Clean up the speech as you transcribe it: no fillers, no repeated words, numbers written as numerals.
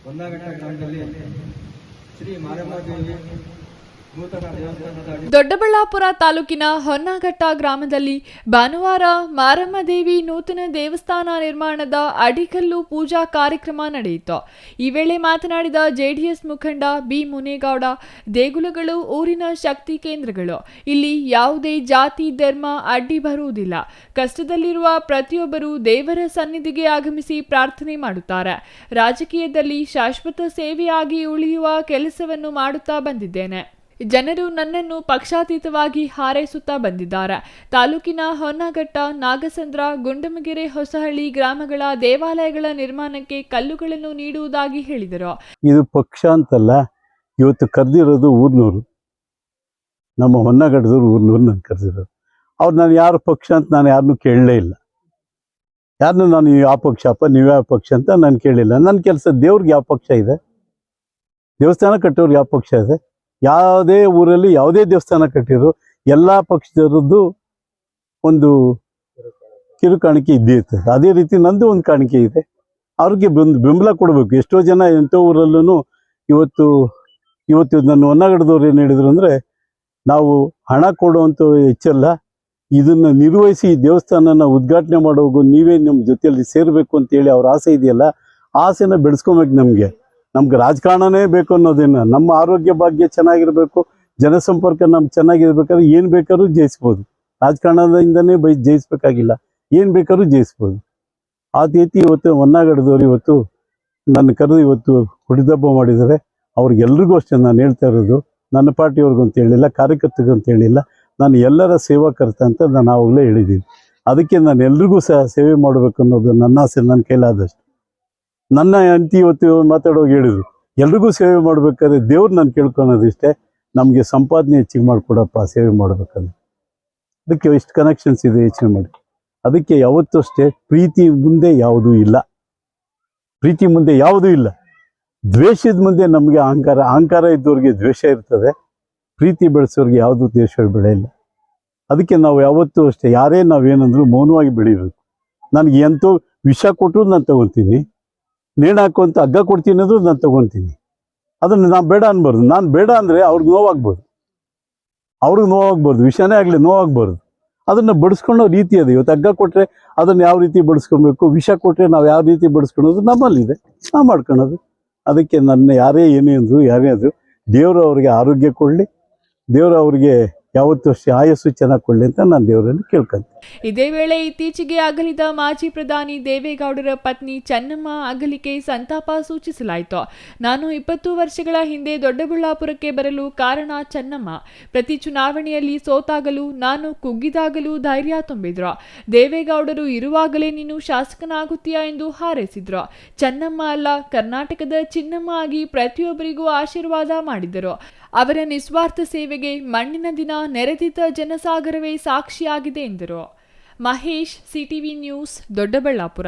ಹೊನ್ನಾಘಟ್ಟ ಗ್ರಾಮದಲ್ಲಿ ಶ್ರೀ ಮಾರಮ್ಮದೇವಿ ನೂತನ ದೇವಸ್ಥಾನದ ದೊಡ್ಡಬಳ್ಳಾಪುರ ತಾಲೂಕಿನ ಹೊನ್ನಾಘಟ್ಟ ಗ್ರಾಮದಲ್ಲಿ ಭಾನುವಾರ ಮಾರಮ್ಮದೇವಿ ನೂತನ ದೇವಸ್ಥಾನ ನಿರ್ಮಾಣದ ಅಡಿಗಲ್ಲು ಪೂಜಾ ಕಾರ್ಯಕ್ರಮ ನಡೆಯಿತು. ಈ ವೇಳೆ ಮಾತನಾಡಿದ ಜೆಡಿಎಸ್ ಮುಖಂಡ ಬಿ ಮುನೇಗೌಡ, ದೇಗುಲಗಳು ಊರಿನ ಶಕ್ತಿ ಕೇಂದ್ರಗಳು. ಇಲ್ಲಿ ಯಾವುದೇ ಜಾತಿ ಧರ್ಮ ಅಡ್ಡಿ ಬರುವುದಿಲ್ಲ. ಕಷ್ಟದಲ್ಲಿರುವ ಪ್ರತಿಯೊಬ್ಬರು ದೇವರ ಸನ್ನಿಧಿಗೆ ಆಗಮಿಸಿ ಪ್ರಾರ್ಥನೆ ಮಾಡುತ್ತಾರೆ. ರಾಜಕೀಯದಲ್ಲಿ ಶಾಶ್ವತ ಸೇವೆಯಾಗಿ ಉಳಿಯುವ ಕೆಲಸವನ್ನು ಮಾಡುತ್ತಾ ಬಂದಿದ್ದೇನೆ. ಜನರು ನನ್ನನ್ನು ಪಕ್ಷಾತೀತವಾಗಿ ಹಾರೈಸುತ್ತಾ ಬಂದಿದ್ದಾರೆ. ತಾಲೂಕಿನ ಹೊನ್ನಘಟ್ಟ, ನಾಗಸಂದ್ರ, ಗುಂಡಮಗೆರೆ, ಹೊಸಹಳ್ಳಿ ಗ್ರಾಮಗಳ ದೇವಾಲಯಗಳ ನಿರ್ಮಾಣಕ್ಕೆ ಕಲ್ಲುಗಳನ್ನು ನೀಡುವುದಾಗಿ ಹೇಳಿದರು. ಇದು ಪಕ್ಷ ಅಂತಲ್ಲ, ಇವತ್ತು ಕರೆದಿರೋದು ಊರ್ನೂರು, ನಮ್ಮ ಹೊನ್ನಘಟ್ಟದವ್ರು ಊರ್ನೂರು ನಾನು ಕರೆದಿರೋದು. ಅವ್ರು ನಾನು ಯಾರ ಪಕ್ಷ ಅಂತ ನಾನು ಯಾರನ್ನೂ ಕೇಳಲೇ ಇಲ್ಲ. ಯಾರನ್ನೂ ನಾನು ಯಾವ ಪಕ್ಷಪ್ಪ ನೀವು ಯಾವ ಪಕ್ಷ ಅಂತ ನಾನು ಕೇಳಿಲ್ಲ. ನನ್ನ ಕೆಲಸ ದೇವ್ರಿಗೆ ಯಾವ ಪಕ್ಷ ಇದೆ, ದೇವಸ್ಥಾನ ಕಟ್ಟೋರ್ಗೆ ಯಾವ ಪಕ್ಷ ಇದೆ, ಯಾವುದೇ ಊರಲ್ಲಿ ಯಾವುದೇ ದೇವಸ್ಥಾನ ಕಟ್ಟಿದ್ರು ಎಲ್ಲ ಪಕ್ಷದವರದ್ದು ಒಂದು ಕಿರು ಕಾಣಿಕೆ ಇದ್ದೇ ಇರ್ತದೆ. ಅದೇ ರೀತಿ ನಂದು ಒಂದು ಕಾಣಿಕೆ ಇದೆ. ಅವ್ರಿಗೆ ಬೆಂಬಲ ಕೊಡಬೇಕು. ಎಷ್ಟೋ ಜನ ಎಂಥ ಊರಲ್ಲೂ ಇವತ್ತು ನನ್ನ ಹೊನ್ನಘಟ್ಟದವ್ರು ಏನು ಹೇಳಿದ್ರು ಅಂದರೆ, ನಾವು ಹಣ ಕೊಡುವಂಥ ಹೆಚ್ಚಲ್ಲ, ಇದನ್ನು ನಿರ್ವಹಿಸಿ ದೇವಸ್ಥಾನನ ಉದ್ಘಾಟನೆ ಮಾಡೋಗು ನೀವೇ ನಮ್ಮ ಜೊತೆಯಲ್ಲಿ ಸೇರಬೇಕು ಅಂತೇಳಿ ಅವ್ರ ಆಸೆ ಇದೆಯಲ್ಲ, ಆಸೆನ ಬೆಳೆಸ್ಕೊಬೇಕು. ನಮ್ಗೆ ರಾಜಕಾರಣನೇ ಬೇಕು ಅನ್ನೋದೇನು, ನಮ್ಮ ಆರೋಗ್ಯ ಭಾಗ್ಯ ಚೆನ್ನಾಗಿರಬೇಕು, ಜನಸಂಪರ್ಕ ನಮ್ಗೆ ಚೆನ್ನಾಗಿರ್ಬೇಕಾದ್ರೆ ಏನು ಬೇಕಾದ್ರೂ ಜಯಿಸ್ಬೋದು. ರಾಜಕಾರಣದಿಂದನೇ ಜಯಿಸ್ಬೇಕಾಗಿಲ್ಲ, ಏನು ಬೇಕಾದ್ರೂ ಜಯಿಸ್ಬೋದು. ಆ ರೀತಿ ಇವತ್ತು ಹೊನ್ನಘಟ್ಟದವ್ರು ಇವತ್ತು ನನ್ನ ಕರೆದು ಇವತ್ತು ಹುಡಿದಬ್ಬ ಮಾಡಿದ್ದಾರೆ. ಅವ್ರಿಗೆಲ್ರಿಗೂ ಅಷ್ಟೇ ನಾನು ಹೇಳ್ತಾ ಇರೋದು, ನನ್ನ ಪಾರ್ಟಿಯವ್ರಿಗೂ ಅಂತ ಹೇಳಿಲ್ಲ, ಕಾರ್ಯಕರ್ತರಿಗೂ ಅಂತ ಹೇಳಿಲ್ಲ, ನಾನು ಎಲ್ಲರ ಸೇವಾಕರ್ತ ಅಂತ ನಾನು ಆವಾಗಲೇ ಹೇಳಿದ್ದೀನಿ. ಅದಕ್ಕೆ ನಾನು ಎಲ್ರಿಗೂ ಸಹ ಸೇವೆ ಮಾಡಬೇಕು ಅನ್ನೋದು ನನ್ನ ಆಸೆ. ನನ್ನ ಕೈಲಾದಷ್ಟು. ನನ್ನ ಹೆಂಡತಿ ಇವತ್ತು ಮಾತಾಡೋಗಿ ಹೇಳಿದ್ರು, ಎಲ್ರಿಗೂ ಸೇವೆ ಮಾಡ್ಬೇಕಾದ್ರೆ ದೇವ್ರು ನಾನು ಕೇಳ್ಕೊಳೋದು ಇಷ್ಟೇ, ನಮಗೆ ಸಂಪಾದನೆ ಹೆಚ್ಚಿಗೆ ಮಾಡಿಕೊಡಪ್ಪ ಸೇವೆ ಮಾಡ್ಬೇಕಂದ್ರೆ. ಅದಕ್ಕೆ ಎಷ್ಟು ಕನೆಕ್ಷನ್ಸ್ ಇದೆ ಯೋಚನೆ ಮಾಡಿ. ಅದಕ್ಕೆ ಯಾವತ್ತೂ ಅಷ್ಟೇ ಪ್ರೀತಿ ಮುಂದೆ ಯಾವುದೂ ಇಲ್ಲ, ಪ್ರೀತಿ ಮುಂದೆ ಯಾವುದೂ ಇಲ್ಲ. ದ್ವೇಷದ ಮುಂದೆ ನಮಗೆ ಅಹಂಕಾರ ಇದ್ದವ್ರಿಗೆ ದ್ವೇಷ ಇರ್ತದೆ, ಪ್ರೀತಿ ಬೆಳೆಸೋರಿಗೆ ಯಾವುದೂ ದ್ವೇಷ ಬೆಳೆಯಿಲ್ಲ. ಅದಕ್ಕೆ ನಾವು ಯಾವತ್ತೂ ಅಷ್ಟೇ ಯಾರೇ ನಾವೇನಂದ್ರೂ ಮೌನವಾಗಿ ಬೆಳಿಬೇಕು. ನನಗೆ ಎಂತೋ ವಿಷ ಕೊಟ್ಟರು ನಾನು ತಗೊತೀನಿ, ನೇಣು ಹಾಕುವಂತ ಹಗ್ಗ ಕೊಡ್ತೀನಿ ಅಂದ್ರೂ ನಾನು ತಗೊತೀನಿ. ಅದನ್ನು ನಾನು ಬೇಡ ಅನ್ಬಾರ್ದು. ನಾನು ಬೇಡ ಅಂದರೆ ಅವ್ರಿಗೆ ನೋವಾಗ್ಬಾರ್ದು, ವಿಷನೇ ಆಗಲಿ ನೋವಾಗ್ಬಾರ್ದು. ಅದನ್ನು ಬಡಿಸ್ಕೊಳ್ಳೋ ರೀತಿ ಅದು. ಇವತ್ತು ಹಗ್ಗ ಕೊಟ್ಟರೆ ಅದನ್ನು ಯಾವ ರೀತಿ ಬಡಿಸ್ಕೊಬೇಕು, ವಿಷ ಕೊಟ್ಟರೆ ನಾವು ಯಾವ ರೀತಿ ಬಡಿಸ್ಕೊಳೋದು ನಮ್ಮಲ್ಲಿದೆ, ನಾವು ಮಾಡ್ಕೊಳೋದು. ಅದಕ್ಕೆ ನನ್ನ ಯಾರೇ ಏನೇ ಅಂದರು ದೇವರು ಅವರಿಗೆ ಆರೋಗ್ಯ ಕೊಡಲಿ, ದೇವರು ಅವರಿಗೆ ಯಾವತ್ತೂ ಅಷ್ಟೇ ಆಯಸ್ಸು ಚೆನ್ನಾಗಿ ಕೊಡಲಿ ಅಂತ ನಾನು ದೇವರಲ್ಲಿ ಕೇಳ್ಕೊಂತೀನಿ. ಇದೇ ವೇಳೆ ಇತ್ತೀಚೆಗೆ ಅಗಲಿದ ಮಾಜಿ ಪ್ರಧಾನಿ ದೇವೇಗೌಡರ ಪತ್ನಿ ಚೆನ್ನಮ್ಮ ಅಗಲಿಕೆ ಸಂತಾಪ ಸೂಚಿಸಲಾಯಿತು. ನಾನು 20 ವರ್ಷಗಳ ಹಿಂದೆ ದೊಡ್ಡಬಳ್ಳಾಪುರಕ್ಕೆ ಬರಲು ಕಾರಣ ಚೆನ್ನಮ್ಮ. ಪ್ರತಿ ಚುನಾವಣೆಯಲ್ಲಿ ಸೋತಾಗಲೂ ನಾನು ಕುಗ್ಗಿದಾಗಲೂ ಧೈರ್ಯ ತುಂಬಿದ್ರು. ದೇವೇಗೌಡರು ಇರುವಾಗಲೇ ನೀನು ಶಾಸಕನಾಗುತ್ತೀಯಾ ಎಂದು ಹಾರೈಸಿದ್ರು. ಚೆನ್ನಮ್ಮ ಅಲ್ಲ, ಕರ್ನಾಟಕದ ಚಿನ್ನಮ್ಮ ಆಗಿ ಪ್ರತಿಯೊಬ್ಬರಿಗೂ ಆಶೀರ್ವಾದ ಮಾಡಿದರು. ಅವರ ನಿಸ್ವಾರ್ಥ ಸೇವೆಗೆ ಮಣ್ಣಿನ ದಿನ ನೆರೆದಿದ್ದ ಜನಸಾಗರವೇ ಸಾಕ್ಷಿಯಾಗಿದೆ ಎಂದರು. Mahesh, CTV news, Doddaballapura.